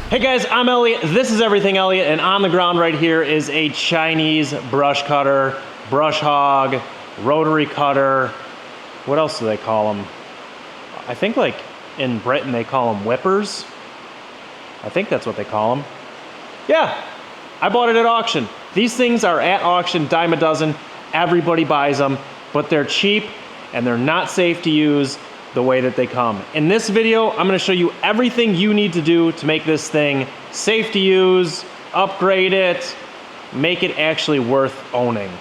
Hey guys, I'm Elliot. This is Everything Elliot, and on the ground right here is a Chinese brush cutter, brush hog, rotary cutter. What else do they call them? I think like in Britain they call them whippers. I think that's what they call them. Yeah, I bought it at auction. These things are at auction, dime a dozen. Everybody buys them, but they're cheap and they're not safe to use the way that they come. In this video, I'm gonna show you everything you need to do to make this thing safe to use, upgrade it, make it actually worth owning.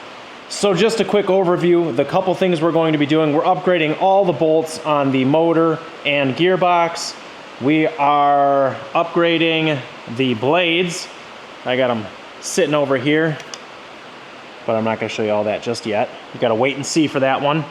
So just a quick overview, the couple things we're going to be doing, we're upgrading all the bolts on the motor and gearbox. We are upgrading the blades. I got them sitting over here, but I'm not gonna show you all that just yet. You gotta wait and see for that one.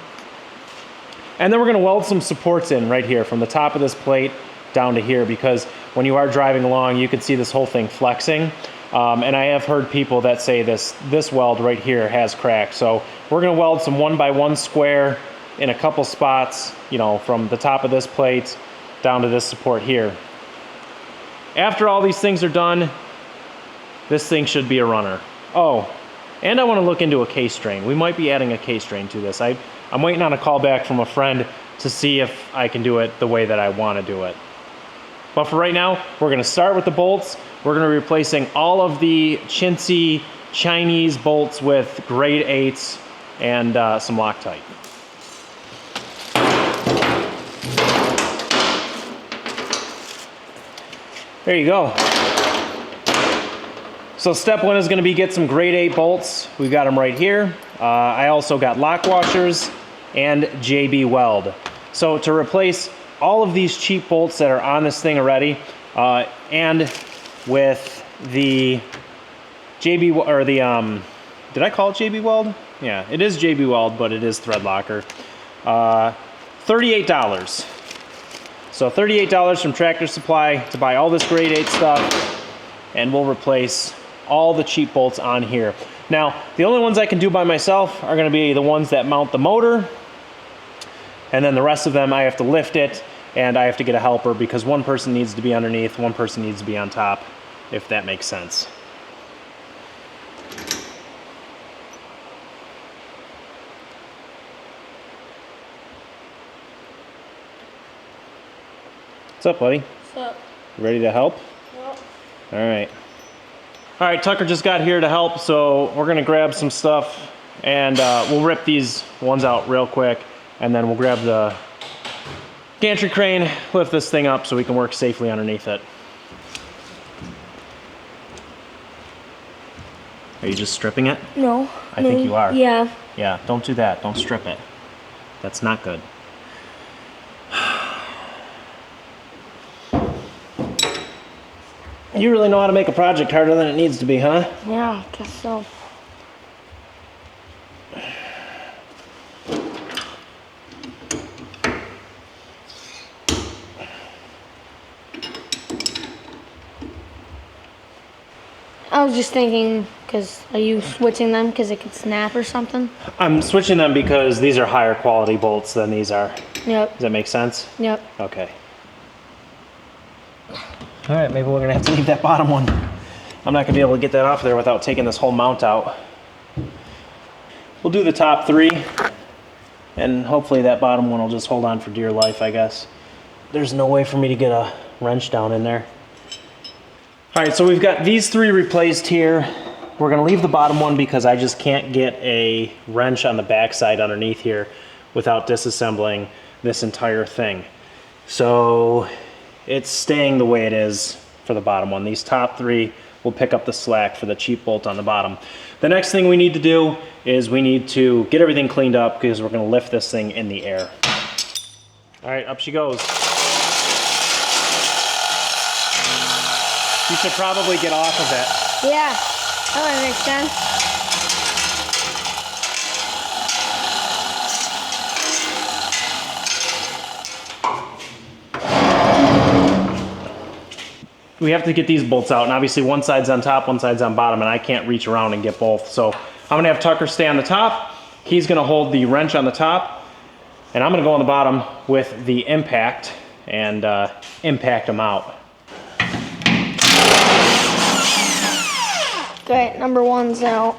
And then we're gonna weld some supports in right here from the top of this plate down to here, because when you are driving along, you can see this whole thing flexing. And I have heard people that say this weld right here has cracked. So we're gonna weld some 1x1 square in a couple spots, you know, from the top of this plate down to this support here. After all these things are done, this thing should be a runner. Oh, and I wanna look into a case drain. We might be adding a case drain to this. I'm waiting on a call back from a friend to see if I can do it the way that I want to do it. But for right now, we're going to start with the bolts. We're going to be replacing all of the chintzy Chinese bolts with grade 8s and some Loctite. There you go. So step one is going to be get some grade 8 bolts. We've got them right here. I also got lock washers and JB Weld. So to replace all of these cheap bolts that are on this thing already, and with the JB, or the, did I call it JB Weld? Yeah, it is JB Weld, but it is thread locker. $38. So $38 from Tractor Supply to buy all this grade 8 stuff, and we'll replace all the cheap bolts on here. Now, the only ones I can do by myself are gonna be the ones that mount the motor, and then the rest of them I have to lift it, and I have to get a helper because one person needs to be underneath, one person needs to be on top, if that makes sense. What's up, buddy? What's up? You ready to help? Yep. All right. All right, Tucker just got here to help, so we're gonna grab some stuff and we'll rip these ones out real quick, and then we'll grab the gantry crane, lift this thing up so we can work safely underneath it. Are you just stripping it? No. I think you are. Yeah. Yeah, don't do that. Don't strip it. That's not good. You really know how to make a project harder than it needs to be, huh? Yeah, I guess so. I was just thinking, because are you switching them because it could snap or something? I'm switching them because these are higher quality bolts than these are. Yep. Does that make sense? Yep. Okay. All right, maybe we're gonna have to leave that bottom one. I'm not gonna be able to get that off there without taking this whole mount out. We'll do the top 3, and hopefully that bottom one will just hold on for dear life, I guess. There's no way for me to get a wrench down in there. All right, so we've got these 3 replaced here. We're gonna leave the bottom one because I just can't get a wrench on the backside underneath here without disassembling this entire thing. So it's staying the way it is for the bottom one. These top 3 will pick up the slack for the cheap bolt on the bottom. The next thing we need to do is we need to get everything cleaned up because we're gonna lift this thing in the air. All right, up she goes. You should probably get off of it. Yeah, that would make sense. We have to get these bolts out, and obviously one side's on top, one side's on bottom, and I can't reach around and get both. So I'm gonna have Tucker stay on the top. He's gonna hold the wrench on the top, and I'm gonna go on the bottom with the impact and impact them out. Okay, number one's out.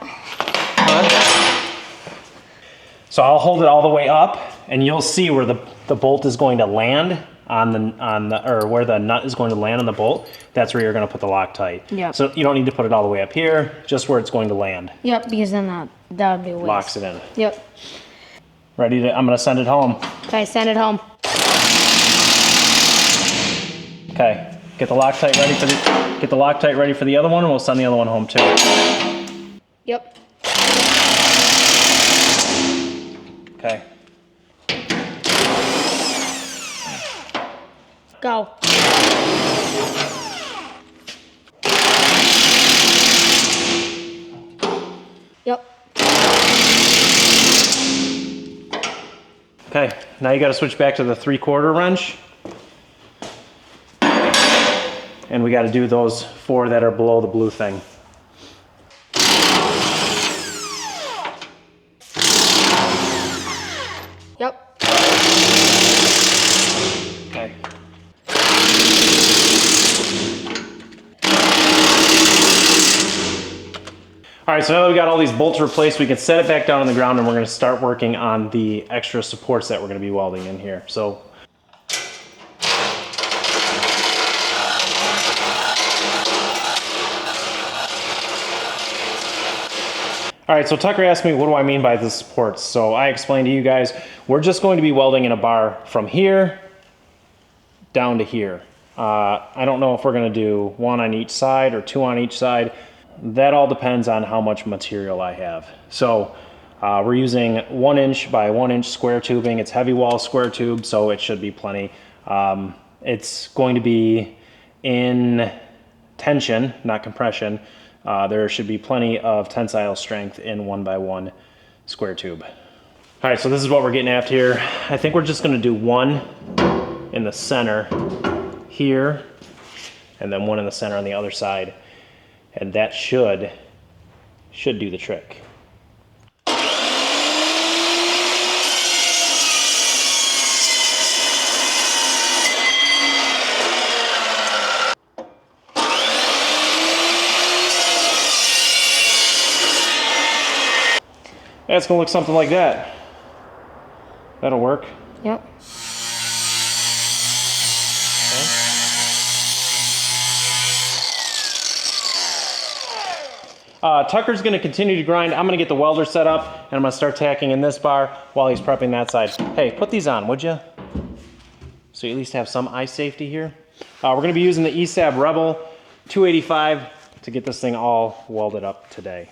So I'll hold it all the way up, and you'll see where the bolt is going to land on the or where the nut is going to land on the bolt. That's where you're going to put the Loctite. Yep. So you don't need to put it all the way up here, just where it's going to land. Yep, because then that would be a waste. Locks it in. Yep. Ready to? I'm going to send it home. Okay, send it home. Okay. Get the Loctite ready for the other one, and we'll send the other one home too. Yep. Okay. Go. Yep. Okay, now you got to switch back to the 3/4 wrench. And we got to do those 4 that are below the blue thing. Yep. Okay. All right, so now that we got all these bolts replaced, we can set it back down on the ground, and we're going to start working on the extra supports that we're going to be welding in here. So. All right, so Tucker asked me, what do I mean by the supports? So I explained to you guys, we're just going to be welding in a bar from here down to here. I don't know if we're gonna do 1 on each side or 2 on each side. That all depends on how much material I have. So we're using 1 inch by 1 inch square tubing. It's heavy wall square tube, so it should be plenty. It's going to be in tension, not compression. There should be plenty of tensile strength in 1 by 1 square tube. All right, so this is what we're getting after here. I think we're just gonna do 1 in the center here, and then 1 in the center on the other side. And that should do the trick. That's gonna look something like that. That'll work. Yep. Tucker's gonna continue to grind. I'm gonna get the welder set up, and I'm gonna start tacking in this bar while he's prepping that side. Hey, put these on, would you? So you at least have some eye safety here. We're gonna be using the ESAB Rebel 285 to get this thing all welded up today.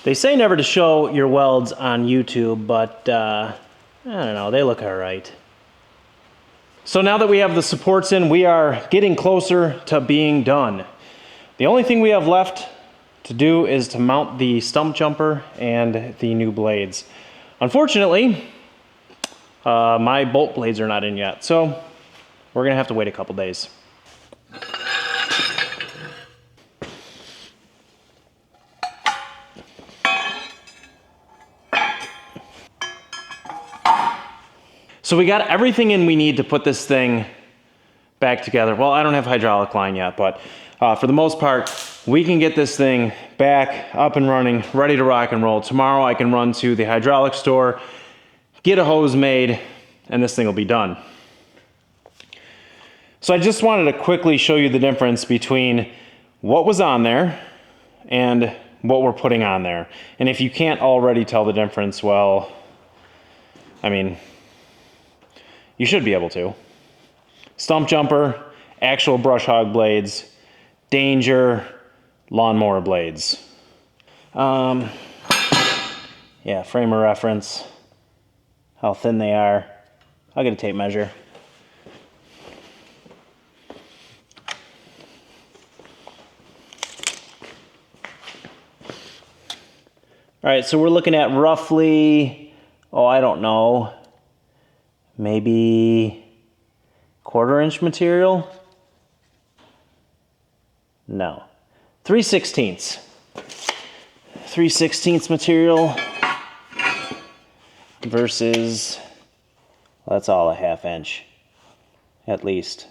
They say never to show your welds on YouTube, but I don't know, they look all right. So now that we have the supports in, we are getting closer to being done. The only thing we have left to do is to mount the stump jumper and the new blades. Unfortunately, my bolt blades are not in yet, so we're gonna have to wait a couple days. So we got everything in we need to put this thing back together. Well, I don't have hydraulic line yet, but for the most part, we can get this thing back up and running, ready to rock and roll. Tomorrow I can run to the hydraulic store, get a hose made, and this thing will be done. So I just wanted to quickly show you the difference between what was on there and what we're putting on there. And if you can't already tell the difference, well, I mean, you should be able to. Stump jumper, actual brush hog blades, Danger lawnmower blades. Yeah, frame of reference, how thin they are. I'll get a tape measure. All right, so we're looking at roughly, oh, I don't know, maybe 1/4 inch material? No, 3/16. 3/16 material versus, well, that's all a 1/2 inch, at least.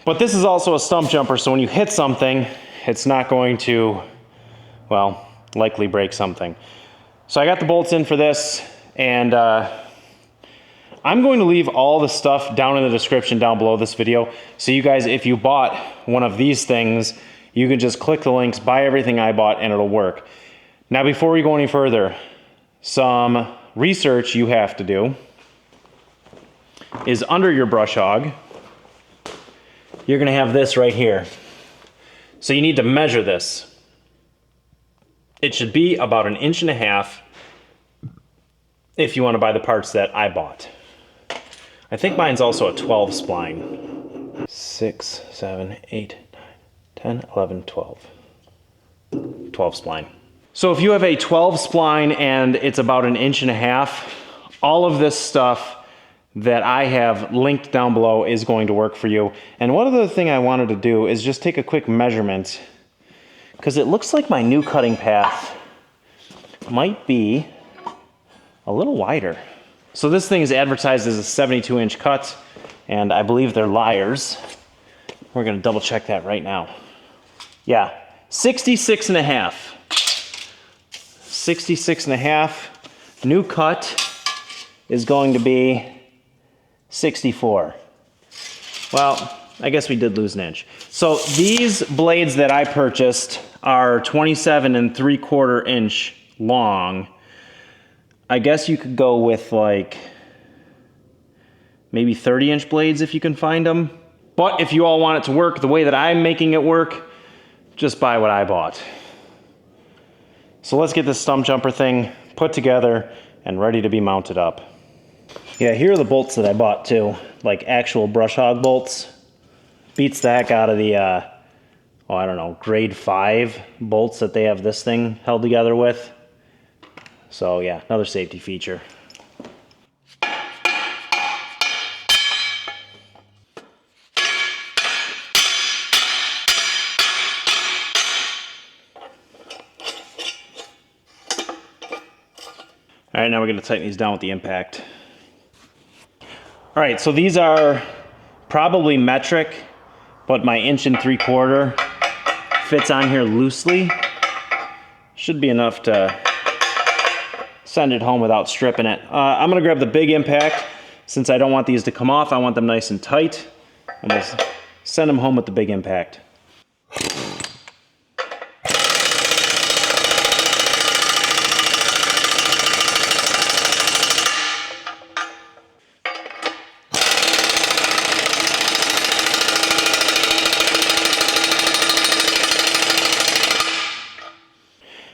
But this is also a stump jumper, so when you hit something, it's not going to, well, likely break something. So I got the bolts in for this, and I'm going to leave all the stuff down in the description down below this video. So you guys, if you bought one of these things, you can just click the links, buy everything I bought, and it'll work. Now, before we go any further, some research you have to do is under your brush hog, you're gonna have this right here. So you need to measure this. It should be about 1.5 inches if you want to buy the parts that I bought. I think mine's also a 12 spline. 6, 7, 8, 9, 10, 11, 12. 12 spline. So if you have a 12 spline and it's about 1.5 inches, all of this stuff that I have linked down below is going to work for you. And one other thing I wanted to do is just take a quick measurement, because it looks like my new cutting path might be a little wider. So this thing is advertised as a 72-inch cut, and I believe they're liars. We're gonna double check that right now. Yeah, 66.5. 66.5. New cut is going to be 64. Well, I guess we did lose 1 inch. So these blades that I purchased are 27 3/4 inch long. I guess you could go with like maybe 30-inch blades if you can find them. But if you all want it to work the way that I'm making it work, just buy what I bought. So let's get this stump jumper thing put together and ready to be mounted up. Yeah, here are the bolts that I bought too, like actual brush hog bolts. Beats the heck out of the, oh, I don't know, grade 5 bolts that they have this thing held together with. So yeah, another safety feature. All right, now we're gonna tighten these down with the impact. All right, so these are probably metric, but my 1 3/4 fits on here loosely. Should be enough to send it home without stripping it. I'm gonna grab the big impact. Since I don't want these to come off, I want them nice and tight. I'm gonna send them home with the big impact.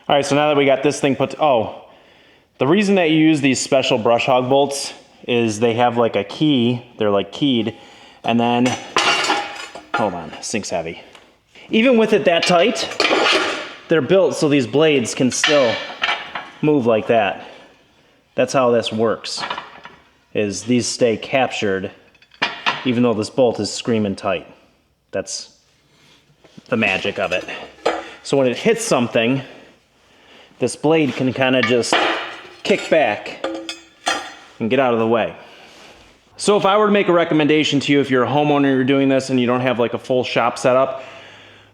All right, so now that we got this thing put, the reason that you use these special brush hog bolts is they have like a key, they're like keyed, and then, hold on, this thing's heavy. Even with it that tight, they're built so these blades can still move like that. That's how this works, is these stay captured even though this bolt is screaming tight. That's the magic of it. So when it hits something, this blade can kind of just kick back and get out of the way. So if I were to make a recommendation to you, if you're a homeowner, you're doing this and you don't have like a full shop setup,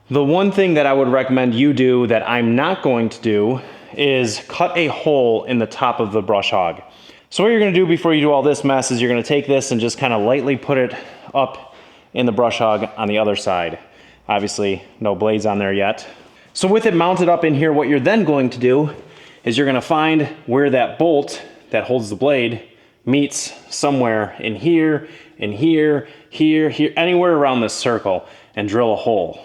the one thing that I would recommend you do that I'm not going to do is cut a hole in the top of the brush hog. So what you're gonna do before you do all this mess is you're gonna take this and just kind of lightly put it up in the brush hog on the other side. Obviously, no blades on there yet. So with it mounted up in here, what you're then going to do is you're gonna find where that bolt that holds the blade meets somewhere in here, here, anywhere around this circle, and drill a hole.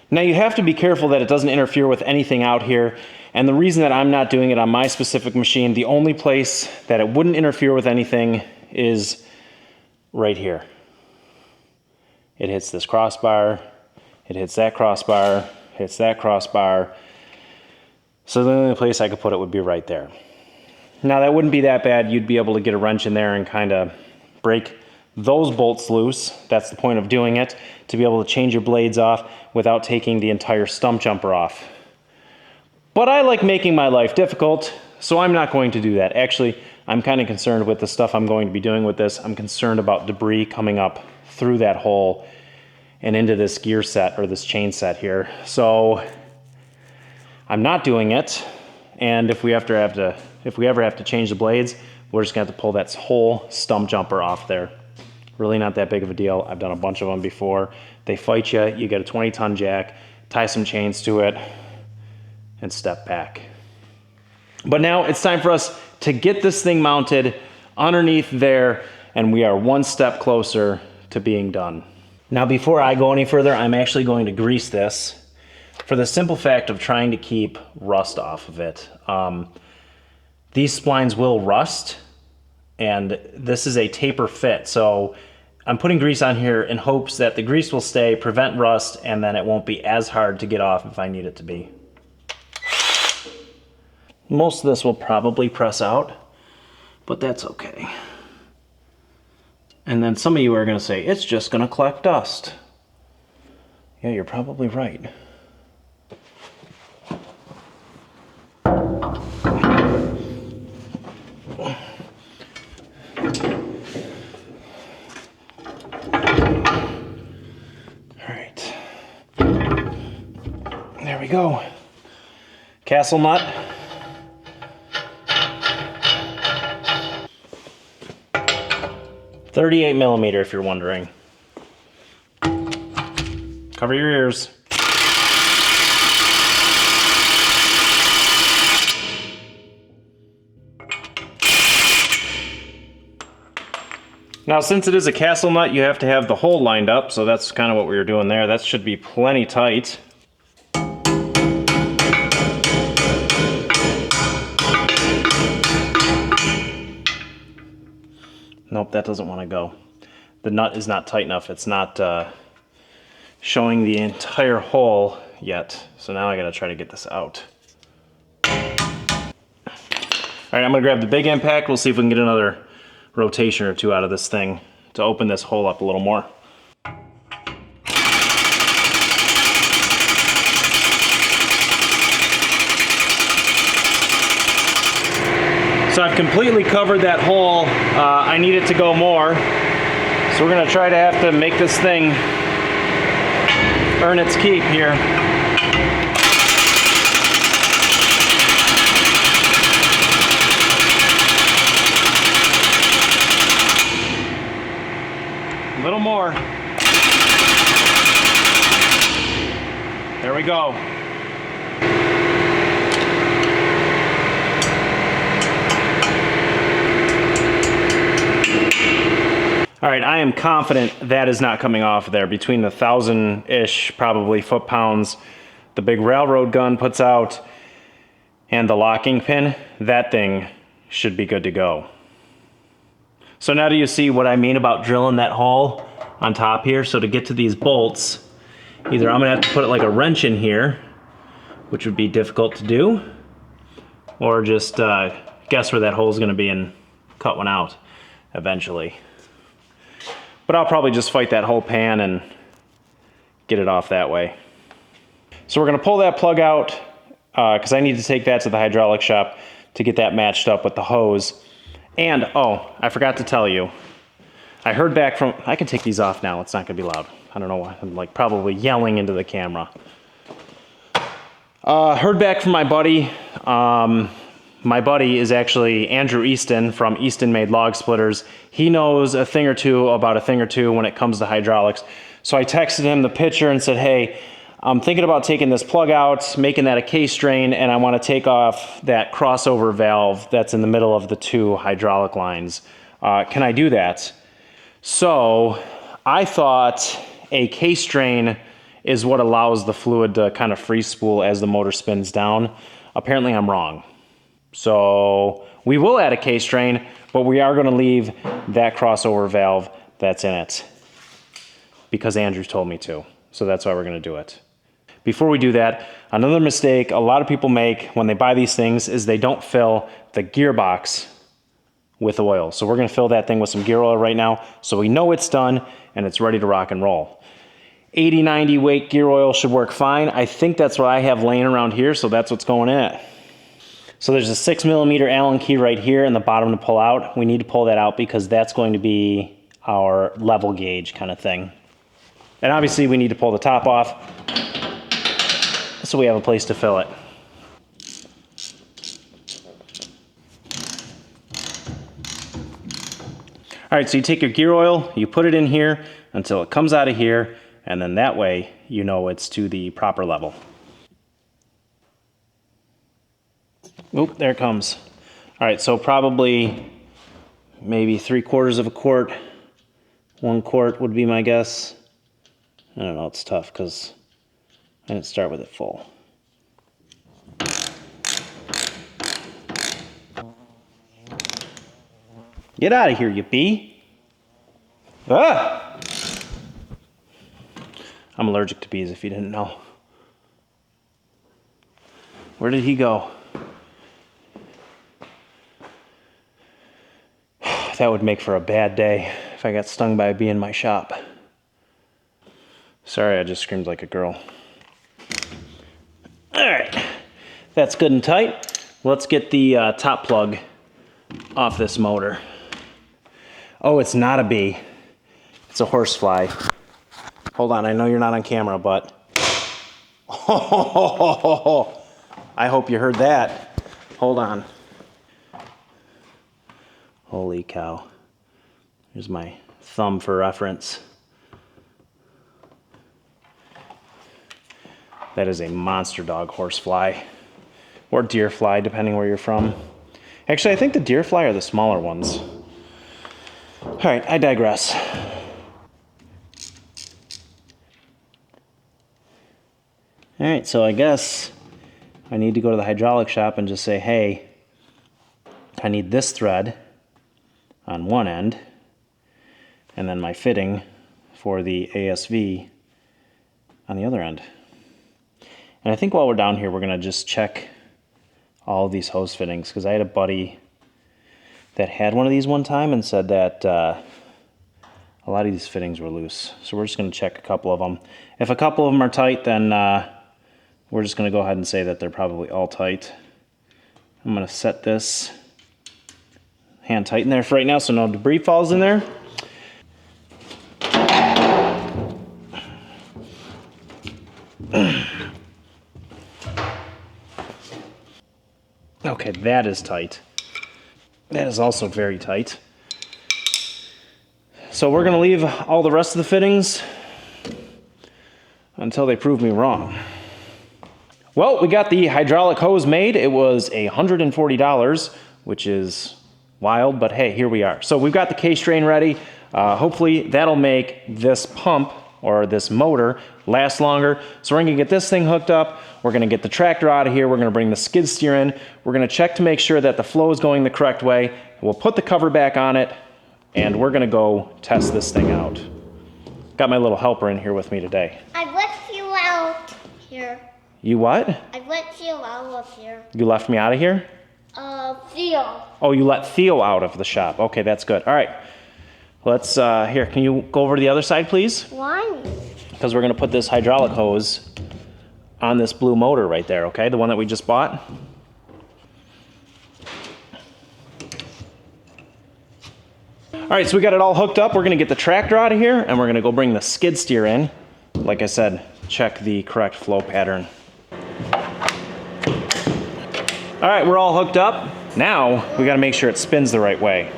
Now you have to be careful that it doesn't interfere with anything out here, and the reason that I'm not doing it on my specific machine, the only place that it wouldn't interfere with anything is right here. It hits this crossbar, it hits that crossbar, hits that crossbar, so the only place I could put it would be right there. Now that wouldn't be that bad. You'd be able to get a wrench in there and kind of break those bolts loose. That's the point of doing it, to be able to change your blades off without taking the entire stump jumper off. But I like making my life difficult, so I'm not going to do that. Actually, I'm kind of concerned with the stuff I'm going to be doing with this. I'm concerned about debris coming up through that hole and into this gear set or this chain set here. So I'm not doing it. And if we ever have to change the blades, we're just gonna have to pull that whole stump jumper off there. Really not that big of a deal. I've done a bunch of them before. They fight you. You get a 20-ton jack, tie some chains to it, and step back. But now it's time for us to get this thing mounted underneath there, and we are one step closer to being done. Now before I go any further, I'm actually going to grease this for the simple fact of trying to keep rust off of it. These splines will rust, and this is a taper fit, so I'm putting grease on here in hopes that the grease will stay, prevent rust, and then it won't be as hard to get off if I need it to be. Most of this will probably press out, but that's okay. And then some of you are going to say, it's just going to collect dust. Yeah, you're probably right. There we go. Castle nut. .38mm if you're wondering. Cover your ears. Now since it is a castle nut, you have to have the hole lined up, so that's kind of what we were doing there. That should be plenty tight. Nope, that doesn't want to go. The nut is not tight enough. It's not showing the entire hole yet. So now I gotta try to get this out. All right, I'm gonna grab the big impact. We'll see if we can get another rotation or two out of this thing to open this hole up a little more. So I've completely covered that hole. I need it to go more. So we're gonna try to have to make this thing earn its keep here. A little more. There we go. All right, I am confident that is not coming off there. Between the 1,000-ish, probably, foot-pounds the big railroad gun puts out and the locking pin, that thing should be good to go. So now do you see what I mean about drilling that hole on top here? So to get to these bolts, either I'm gonna have to put like a wrench in here, which would be difficult to do, or just guess where that hole is gonna be and cut one out eventually. But I'll probably just fight that whole pan and get it off that way. So we're gonna pull that plug out because I need to take that to the hydraulic shop to get that matched up with the hose. And, oh, I forgot to tell you, I heard back from, I can take these off now, it's not gonna be loud. I don't know why, I'm like probably yelling into the camera. Heard back from my buddy. My buddy is actually Andrew Easton from Easton Made Log Splitters. He knows a thing or two about a thing or two when it comes to hydraulics. So I texted him the picture and said, hey, I'm thinking about taking this plug out, making that a case drain, and I want to take off that crossover valve that's in the middle of the two hydraulic lines. Can I do that? So I thought a case drain is what allows the fluid to kind of free spool as the motor spins down. Apparently I'm wrong. So we will add a case drain, but we are going to leave that crossover valve that's in it because Andrew told me to. So that's why we're going to do it. Before we do that, another mistake a lot of people make when they buy these things is they don't fill the gearbox with oil. So we're going to fill that thing with some gear oil right now so we know it's done and it's ready to rock and roll. 80-90 weight gear oil should work fine. I think that's what I have laying around here, so that's what's going in it. So there's a 6mm Allen key right here in the bottom to pull out. We need to pull that out because that's going to be our level gauge kind of thing. And obviously we need to pull the top off so we have a place to fill it. All right, so you take your gear oil, you put it in here until it comes out of here, and then that way you know it's to the proper level. Oop, there it comes. All right, so probably maybe 3/4 of a quart. 1 quart would be my guess. I don't know, it's tough because I didn't start with it full. Get out of here, you bee. Ah! I'm allergic to bees if you didn't know. Where did he go? That would make for a bad day if I got stung by a bee in my shop. Sorry, I just screamed like a girl. All right, that's good and tight. Let's get the top plug off this motor. Oh, it's not a bee. It's a horsefly. Hold on, I know you're not on camera, but... Oh, I hope you heard that. Hold on. Holy cow. Here's my thumb for reference. That is a monster dog horsefly. Or deer fly, depending where you're from. Actually, I think the deer fly are the smaller ones. All right, I digress. All right, so I guess I need to go to the hydraulic shop and just say, hey, I need this thread on one end, and then my fitting for the ASV on the other end. And I think while we're down here, we're gonna just check all of these hose fittings, because I had a buddy that had one of these one time and said that a lot of these fittings were loose. So we're just gonna check a couple of them. If a couple of them are tight, then we're just gonna go ahead and say that they're probably all tight. I'm gonna set this hand tight in there for right now so no debris falls in there. Okay, that is tight. That is also very tight. So we're gonna leave all the rest of the fittings until they prove me wrong. Well, we got the hydraulic hose made. It was $140, which is wild, but hey, here we are. So we've got the case drain ready. Hopefully that'll make this pump or this motor last longer. So we're gonna get this thing hooked up. We're gonna get the tractor out of here. We're gonna bring the skid steer in. We're gonna check to make sure that the flow is going the correct way. We'll put the cover back on it and we're gonna go test this thing out. Got my little helper in here with me today. I left you out here. You what? I left you out of here. You left me out of here? Theo. Oh, you let Theo out of the shop. Okay, that's good. All right. Let's, here, can you go over to the other side, please? Why? Because we're gonna put this hydraulic hose on this blue motor right there, okay? The one that we just bought. All right, so we got it all hooked up. We're gonna get the tractor out of here and we're gonna go bring the skid steer in. Like I said, check the correct flow pattern. All right, we're all hooked up. Now we gotta make sure it spins the right way.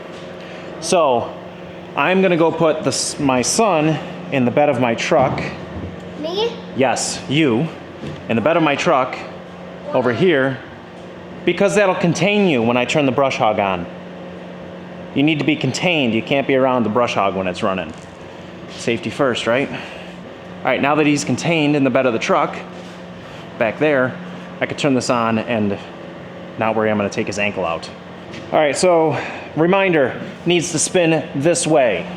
So I'm gonna go put my son in the bed of my truck. Me? Yes, you, in the bed of my truck over here, because that'll contain you when I turn the brush hog on. You need to be contained. You can't be around the brush hog when it's running. Safety first, right? All right, now that he's contained in the bed of the truck, back there, I could turn this on and not worry I'm gonna take his ankle out. All right, so reminder, needs to spin this way.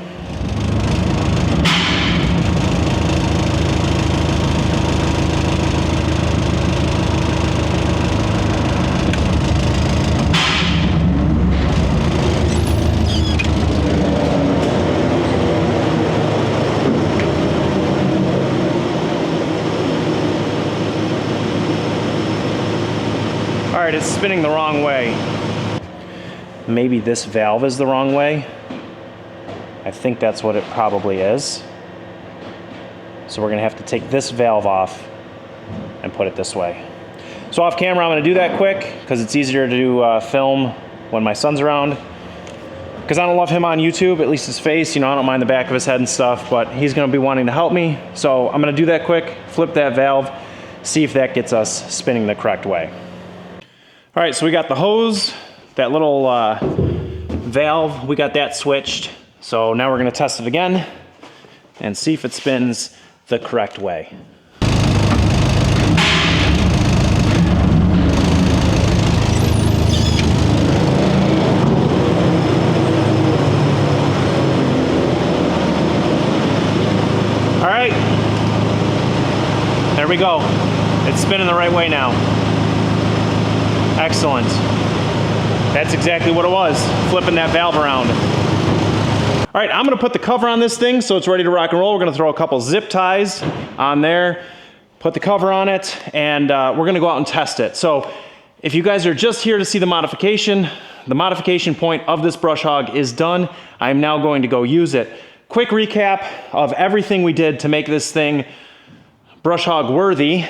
All right, it's spinning the wrong way. Maybe this valve is the wrong way. I think that's what it probably is. So we're gonna have to take this valve off and put it this way. So off camera, I'm gonna do that quick because it's easier to film when my son's around. Because I don't love him on YouTube, at least his face, you know, I don't mind the back of his head and stuff, but he's gonna be wanting to help me. So I'm gonna do that quick, flip that valve, see if that gets us spinning the correct way. All right, so we got the hose, that little valve, we got that switched. So now we're gonna test it again and see if it spins the correct way. All right, there we go. It's spinning the right way now. Excellent. That's exactly what it was, flipping that valve around. All right, I'm gonna put the cover on this thing so it's ready to rock and roll. We're gonna throw a couple zip ties on there, put the cover on it, and we're gonna go out and test it. So if you guys are just here to see the modification point of this brush hog is done. I'm now going to go use it. Quick recap of everything we did to make this thing brush hog worthy.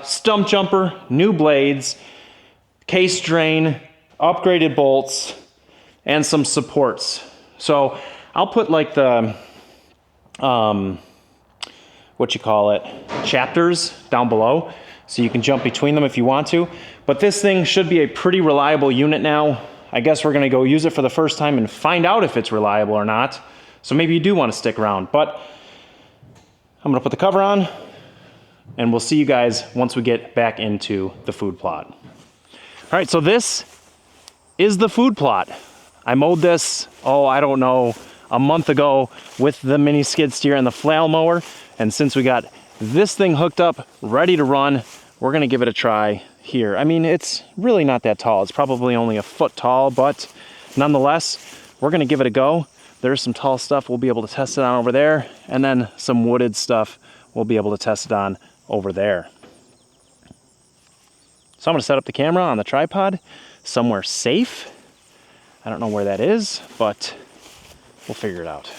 Stump jumper, new blades, case drain, upgraded bolts, and some supports. So I'll put like the, chapters down below so you can jump between them if you want to. But this thing should be a pretty reliable unit now. I guess we're gonna go use it for the first time and find out if it's reliable or not. So maybe you do wanna stick around, but I'm gonna put the cover on and we'll see you guys once we get back into the food plot. All right, so this is the food plot. I mowed this, I don't know, a month ago with the mini skid steer and the flail mower. And since we got this thing hooked up, ready to run, we're gonna give it a try here. I mean, it's really not that tall. It's probably only a foot tall, but nonetheless, we're gonna give it a go. There's some tall stuff we'll be able to test it on over there, and then some wooded stuff we'll be able to test it on over there. So I'm gonna set up the camera on the tripod somewhere safe. I don't know where that is, but we'll figure it out.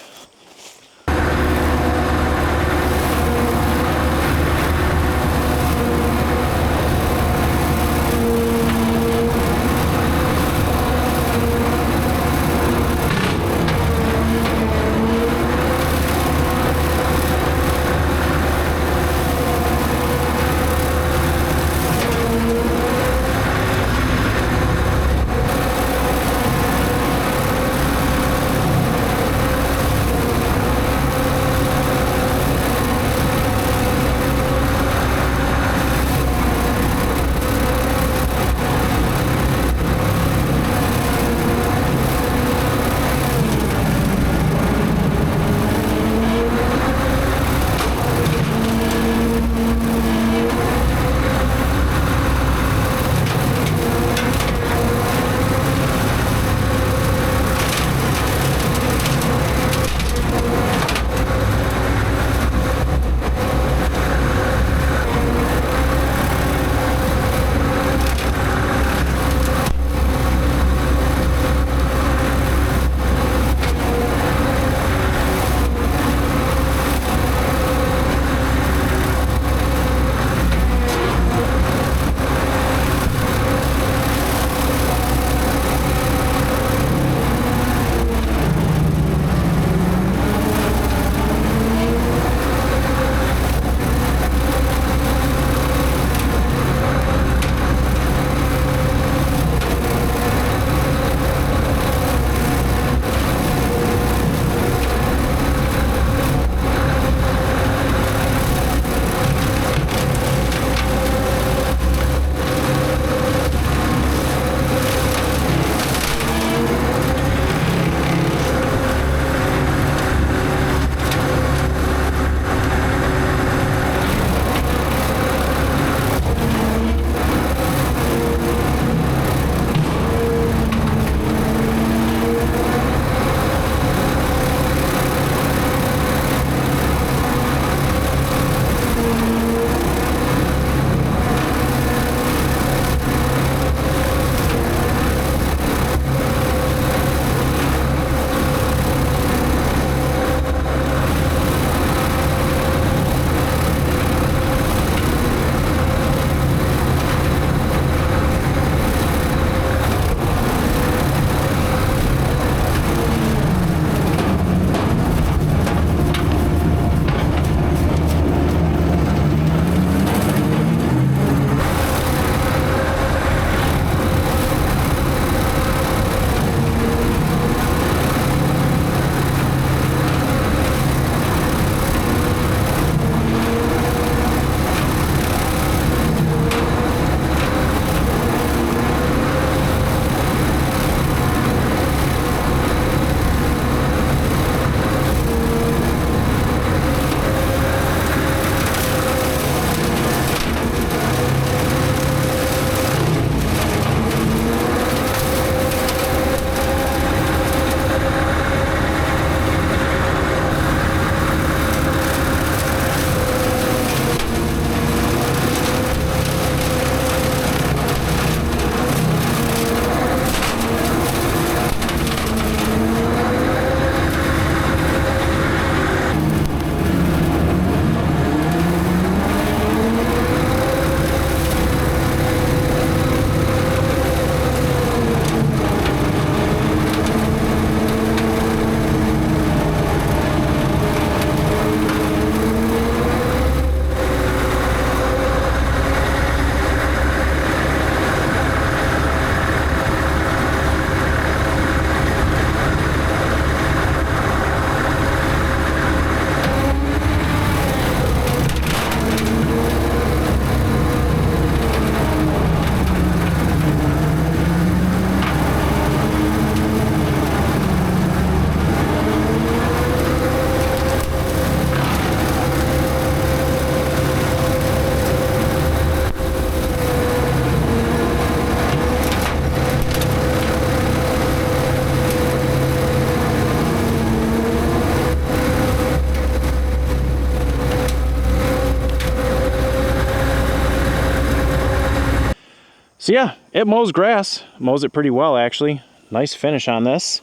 So yeah, it mows grass. Mows it pretty well, actually. Nice finish on this.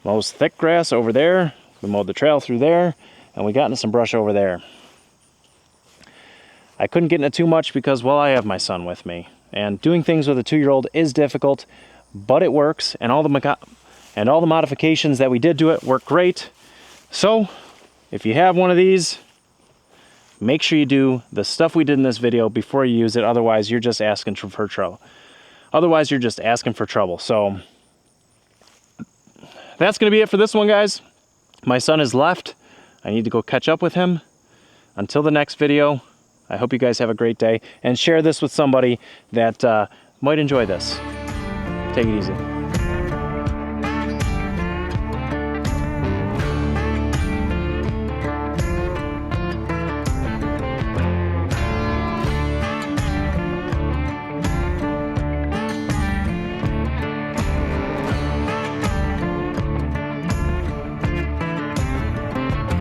Mows thick grass over there. We mowed the trail through there, and we got into some brush over there. I couldn't get into too much because, well, I have my son with me. And doing things with a 2-year-old is difficult, but it works, and all the modifications that we did to it work great. So, if you have one of these, make sure you do the stuff we did in this video before you use it. Otherwise, you're just asking for trouble. So, that's going to be it for this one, guys. My son has left. I need to go catch up with him. Until the next video, I hope you guys have a great day, and share this with somebody that might enjoy this. Take it easy.